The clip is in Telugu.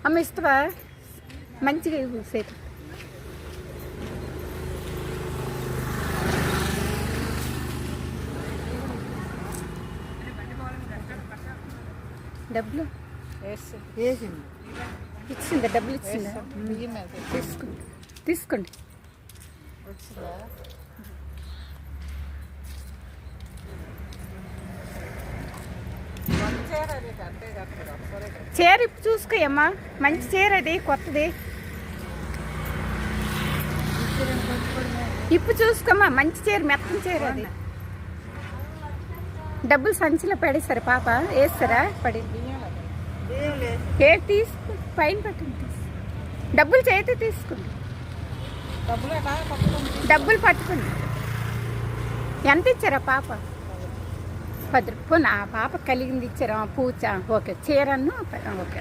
అమ్మ ఇస్తావా? మంచిగా ఇవ్వు సేపు. డబ్బులు వేసింది, ఇచ్చిందా? డబ్బులు ఇచ్చిందా? తీసుకోండి తీసుకోండి. వచ్చిందా? చీర ఇప్పు చూసుకోయమ్మా, మంచి చీర అది, కొత్తది. ఇప్పు చూసుకోమ్మా, మంచి చీర, మెత్తని చీర అది. డబ్బులు సంచిలో పడేస్తారా పాప? వేస్తారా? పడి ఏ తీసుకో, పైన పట్టండి. డబ్బులు చేతి తీసుకోండి, డబ్బులు పట్టుకోండి. ఎంత ఇచ్చారా పాప? 10 రూపాయలు. ఆ పాప కలిగింది ఇచ్చారా? పూచ ఓకే, చీరను ఓకే.